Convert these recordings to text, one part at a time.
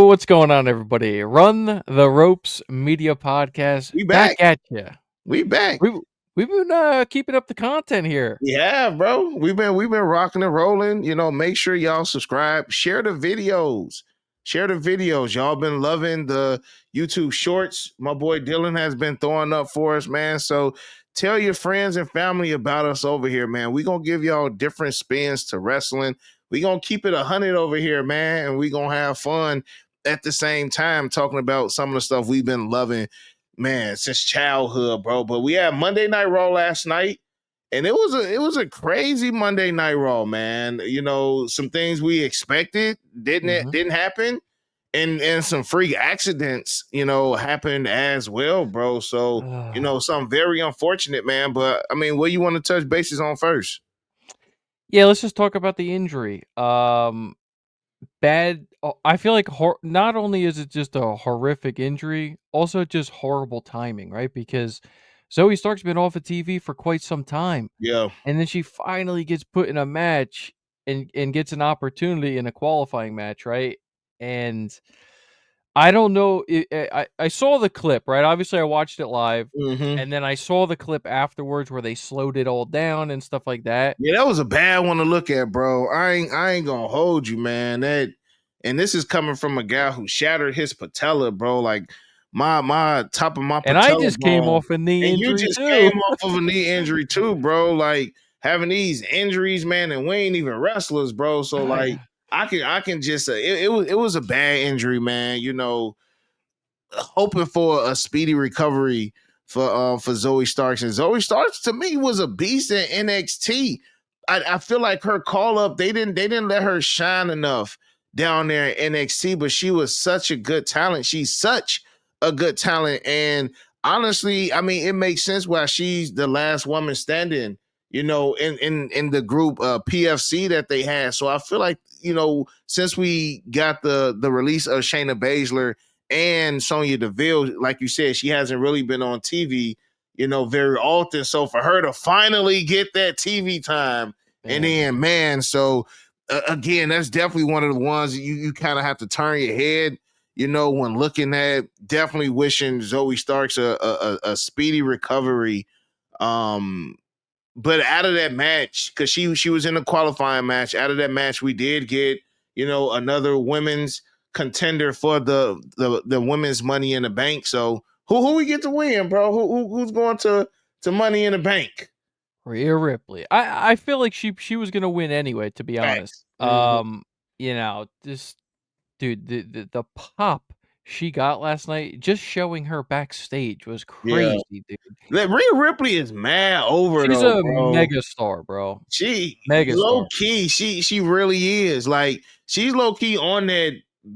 what's going on, everybody? Run the Ropes Media Podcast We back back. at you. We back. We've been keeping up the content here. We have, bro. We've been rocking and rolling. Make sure y'all subscribe. Share the videos. Share the videos. Y'all been loving the YouTube shorts. My boy Dylan has been throwing up for us, man. So tell your friends and family about us over here, man. We gonna give y'all different spins to wrestling. We gonna keep it 100 over here, man, and we gonna have fun at the same time talking about some of the stuff we've been loving, man, since childhood, bro. But we had Monday Night Raw last night. And it was a crazy Monday Night Raw, man. Some things we expected didn't happen, and some freak accidents, happened as well, bro. So something very unfortunate, man. But I mean, what you want to touch bases on first? Yeah, let's just talk about the injury. Bad. I feel like not only is it just a horrific injury, also just horrible timing, right? Because Zoe Stark's been off of TV for quite some time. Yeah. And then she finally gets put in a match and gets an opportunity in a qualifying match, right? And I don't know. I saw the clip, right? Obviously, I watched it live, Mm-hmm. and then I saw the clip afterwards where they slowed it all down and stuff like that. Yeah, that was a bad one to look at, bro. I ain't gonna hold you, man. And this is coming from a guy who shattered his patella, bro. Like my top of my And I patella just came bone. off a knee And you injury just too. came off of a knee injury too, bro. Like having these injuries, man, and we ain't even wrestlers, bro. So like I can just it was a bad injury, man. Hoping for a speedy recovery for Zoe Starks. And Zoe Starks to me was a beast in NXT. I feel like her call up, they didn't let her shine enough down there in NXT, but she was such a good talent. She's such a good talent. And honestly, I mean, it makes sense why she's the last woman standing, in the group PFC that they had. So I feel like, since we got the release of Shayna Baszler and Sonya Deville, like you said, she hasn't really been on TV, very often. So for her to finally get that TV time, and then so again, that's definitely one of the ones you kind of have to turn your head, when looking at. Definitely wishing Zoe Starks a speedy recovery. But out of that match, because she was in a qualifying match, out of that match, we did get, another women's contender for the women's Money in the Bank. So who we get to win, bro? Who's going to Money in the Bank? Rhea Ripley. I feel like she was gonna win anyway, to be honest. Facts. Mhm. This dude, the pop she got last night, just showing her backstage was Yeah. crazy, dude. Rhea Ripley is mad over She's though, a bro. megastar, bro. She Megastar. low key, she really is. Like she's low key on that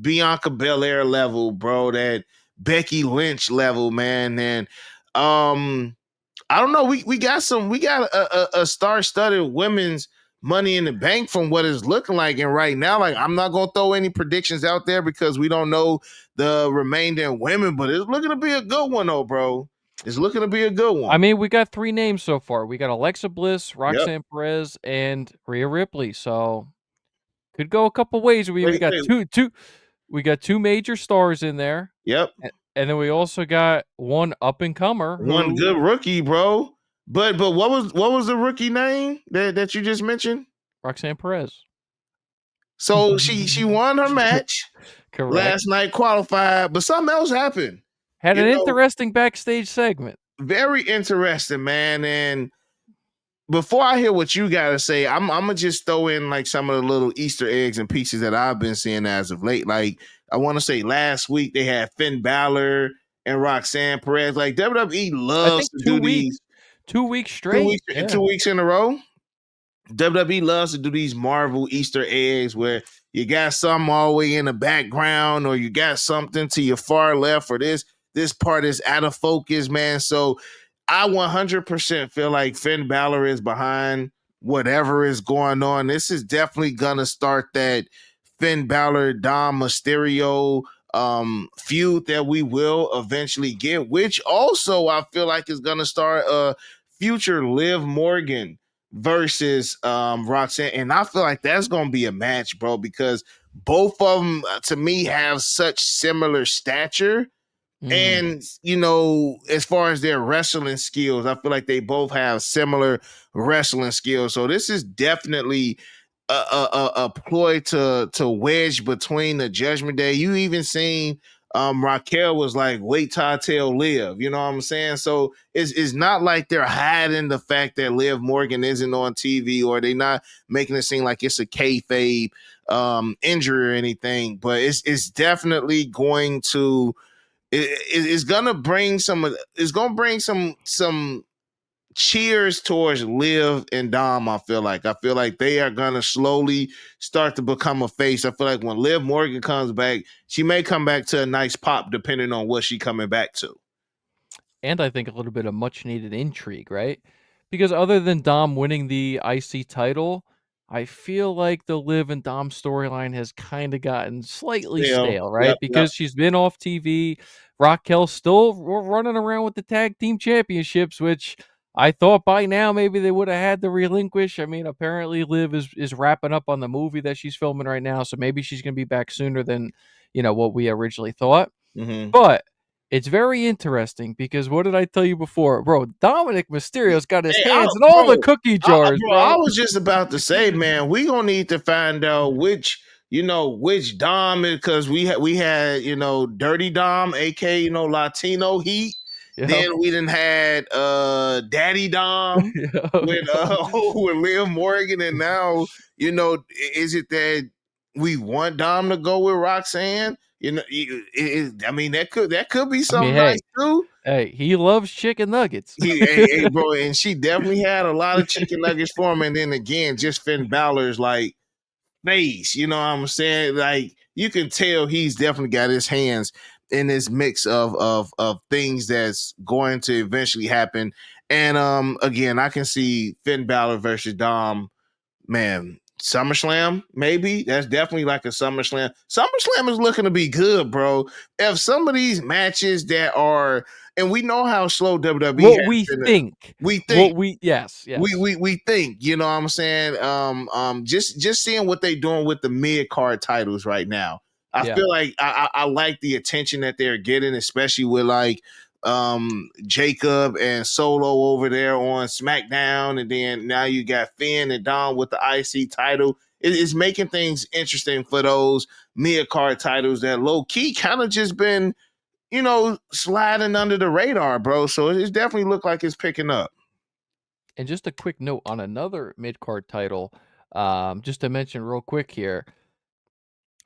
Bianca Belair level, bro. That Becky Lynch level, man. And I don't know. We got a star-studded women's Money in the Bank from what it's looking like. And right now, like I'm not gonna throw any predictions out there because we don't know the remaining women, but it's looking to be a good one, though, bro. It's looking to be a good one. I mean, we got 3 names so far. We got Alexa Bliss, Yep. Roxanne Perez, and Rhea Ripley. So could go a couple ways. We got we got 2 major stars in there. Yep. And then we also got one up and comer One good rookie, bro. But what was the rookie name that you just mentioned? Roxanne Perez. So she won her match. Correct. Last night, qualified, but something else happened. Had an interesting backstage segment. Very interesting, man. And before I hear what you gotta say, I'm gonna just throw in like some of the little Easter eggs and pieces that I've been seeing as of late. Like I want to say last week they had Finn Balor and Roxanne Perez. Like WWE loves to do these 2 weeks straight. 2 weeks in a row. WWE loves to do these Marvel Easter eggs where you got something all the way in the background, or you got something to your far left, or this part is out of focus, man. So I 100% feel like Finn Balor is behind whatever is going on. This is definitely gonna start that Finn Balor Dom Mysterio feud that we will eventually get, which also I feel like is gonna start a future Liv Morgan versus Roxanne. And I feel like that's gonna be a match, bro, because both of them to me have such similar stature. Mm. And as far as their wrestling skills, I feel like they both have similar wrestling skills. So this is definitely a ploy to wedge between the Judgment Day. You even seen Raquel was like, "Wait till I tell Liv." You know what I'm saying? So it's not like they're hiding the fact that Liv Morgan isn't on TV, or they not making it seem like it's a kayfabe injury or anything. But it's definitely going to it's gonna bring some cheers towards Liv and Dom. I feel like they are gonna slowly start to become a face. I feel like when Liv Morgan comes back, she may come back to a nice pop depending on what she coming back to. And I think a little bit of much needed intrigue, right? Because other than Dom winning the IC title, I feel like the Liv and Dom storyline has kind of gotten slightly Still, stale, right? yep, yep. Because she's been off TV. Raquel's still running around with the tag team championships, which I thought by now maybe they would have had to relinquish. I mean, apparently Liv is wrapping up on the movie that she's filming right now, so maybe she's going to be back sooner than, what we originally thought. Mm-hmm. But it's very interesting because what did I tell you before? Bro, Dominic Mysterio's got his Hey, hands in all the cookie jars, I bro. was just about to say, man, we gonna need to find out which Dom is, because we had Dirty Dom, aka Latino Heat. Yep. Then we done had Daddy Dom Yep. with with Liv Morgan, and now is it that we want Dom to go with Roxanne? I mean that could be I mean, something nice hey, too. hey, he loves chicken nuggets. Hey, bro, and she definitely had a lot of chicken nuggets for him. And then again, just Finn Balor's like face, you know what I'm saying? Like you can tell he's definitely got his hands in this mix of things that's going to eventually happen. And again, I can see Finn Balor versus Dom, man. SummerSlam, maybe that's definitely like a SummerSlam. SummerSlam is looking to be good, bro. If some of these matches that are, and we know how slow WWE What has we been. think. We think What we yes, we yes. we we think, you know what I'm saying? Just seeing what they're doing with the mid card titles right now. I Yeah. feel like I like the attention that they're getting, especially with like Jacob and Solo over there on SmackDown, and then now you got Finn and Dom with the IC title. It's making things interesting for those mid card titles that low key kind of just been, sliding under the radar, bro. So it's definitely look like it's picking up. And just a quick note on another mid-card title, just to mention real quick here.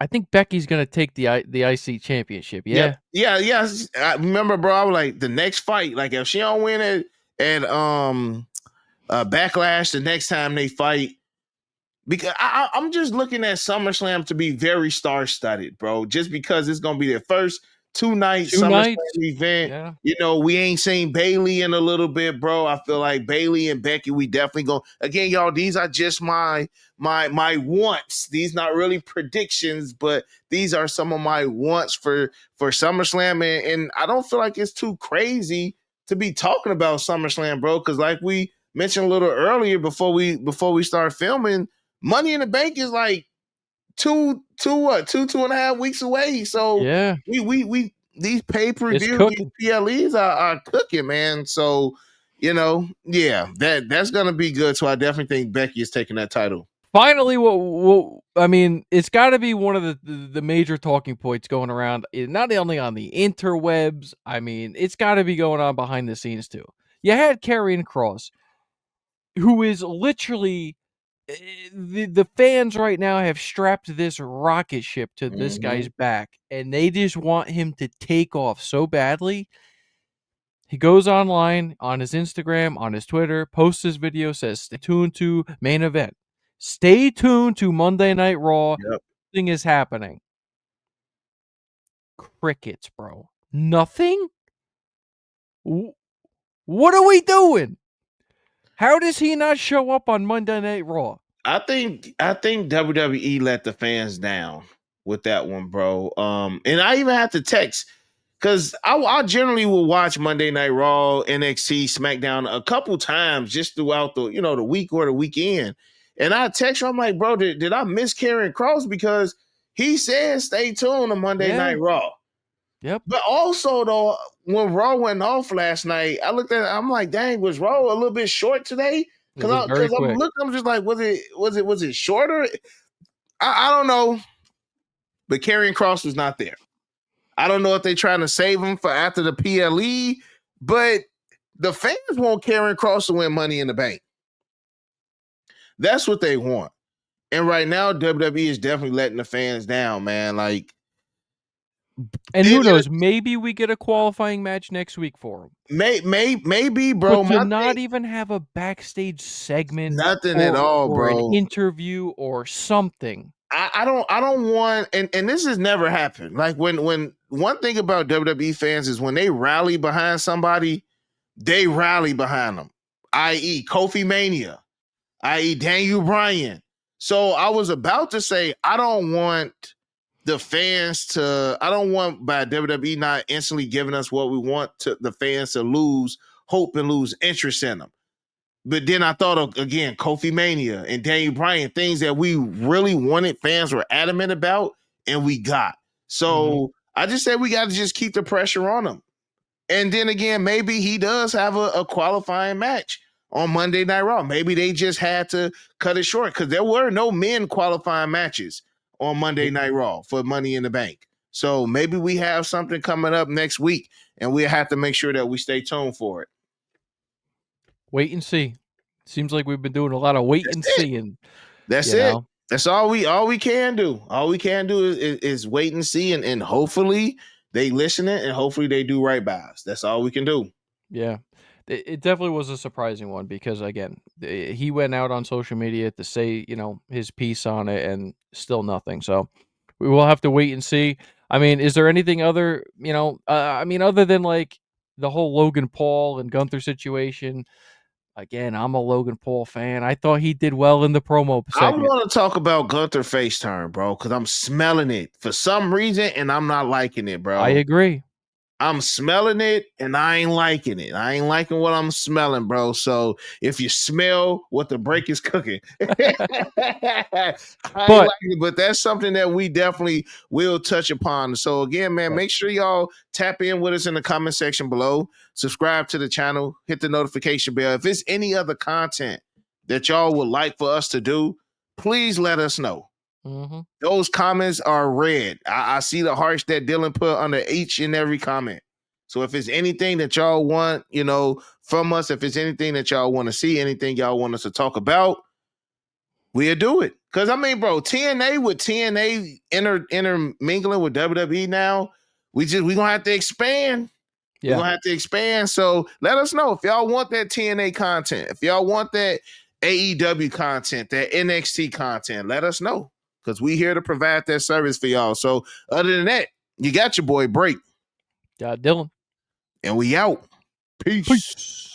I think Becky's gonna take the IC championship. Yep. Yeah. Yeah, yeah. I remember, bro. I was like, the next fight, like if she don't win it at Backlash the next time they fight, because I'm just looking at SummerSlam to be very star-studded, bro. Just because it's gonna be their first 2-night 2 SummerSlam nights. event. Yeah. We ain't seen Bailey in a little bit, bro. I feel like Bailey and Becky, we definitely go again, y'all. These are just my wants. These not really predictions, but these are some of my wants for SummerSlam, and I don't feel like it's too crazy to be talking about SummerSlam, bro. Because like we mentioned a little earlier before we start filming, Money in the Bank is like two and a half weeks away. So Yeah. we these pay per It's view, these cooking. PLEs are cooking, man. So yeah, that's gonna be good. So I definitely think Becky is taking that title. Finally, what I mean, it's got to be one of the major talking points going around, not only on the interwebs. I mean, it's got to be going on behind the scenes too. You had Karrion Kross, who is literally the fans right now have strapped this rocket ship to this Mm-hmm. guy's back, and they just want him to take off so badly. He goes online on his Instagram, on his Twitter, posts his video, says, "Stay tuned to main event. Stay tuned to Monday Night Raw. Yep. Nothing is happening." Crickets, bro. Nothing? What are we doing? How does he not show up on Monday Night Raw? I think WWE let the fans down with that one, bro. And I even had to text because I generally will watch Monday Night Raw, NXT, SmackDown a couple times just throughout the week or the weekend. And I text her, I'm like, bro, did I miss Karrion Kross? Because He said stay tuned to Monday Yeah. Night Raw. Yep. But also though, when Raw went off last night, I looked at it, I'm like, dang, was Raw a little bit short today? It was very Because I'm quick. looking, I'm just like, was it shorter? I don't know. But Karrion Kross was not there. I don't know if they're trying to save him for after the PLE, but the fans want Karrion Kross to win Money in the Bank. That's what they want. And right now, WWE is definitely letting the fans down, man. Like, and who knows? Maybe we get a qualifying match next week for him. Maybe, bro. But to not even have a backstage segment, nothing at all, or bro. an interview or something. I don't want, and this has never happened. Like when one thing about WWE fans is when they rally behind somebody, they rally behind them. I.e. Kofi Mania, i.e. Daniel Bryan. So I was about to say I don't want by WWE not instantly giving us what we want to the fans to lose hope and lose interest in them. But then I thought of, again, Kofi Mania and Daniel Bryan, things that we really wanted, fans were adamant about, and we got. So I just said we got to just keep the pressure on him. And then again, maybe he does have a qualifying match on Monday Night Raw. Maybe they just had to cut it short because there were no men qualifying matches on Monday Night Raw for Money in the Bank. So maybe we have something coming up next week, and we'll have to make sure that we stay tuned for it. Wait and see. Seems like we've been doing a lot of wait and seeing. That's it. That's all we can do. All we can do is wait and see, and hopefully they listen it, and hopefully they do right by us. That's all we can do. Yeah. It definitely was a surprising one because, again, he went out on social media to say, his piece on it and still nothing. So we will have to wait and see. I mean, is there anything other, other than like the whole Logan Paul and Gunther situation? Again, I'm a Logan Paul fan. I thought he did well in the promo segment. I want to talk about Gunther face turn, bro, because I'm smelling it for some reason, and I'm not liking it, bro. I agree. I'm smelling it, and I ain't liking it. I ain't liking what I'm smelling, bro. So if you smell what the break is cooking, but that's something that we definitely will touch upon. So again, man, make sure y'all tap in with us in the comment section below. Subscribe to the channel. Hit the notification bell. If it's any other content that y'all would like for us to do, please let us know. Mm-hmm. Those comments are read. I see the hearts that Dylan put under each and every comment. So if it's anything that y'all want, from us, if it's anything that y'all want to see, anything y'all want us to talk about, we'll do it. Because, I mean, bro, TNA intermingling with WWE now, we're going to have to expand. Yeah. We're going to have to expand. So let us know if y'all want that TNA content. If y'all want that AEW content, that NXT content, let us know. Because we here to provide that service for y'all. So other than that, you got your boy Break. Got Dylan. And we out. Peace.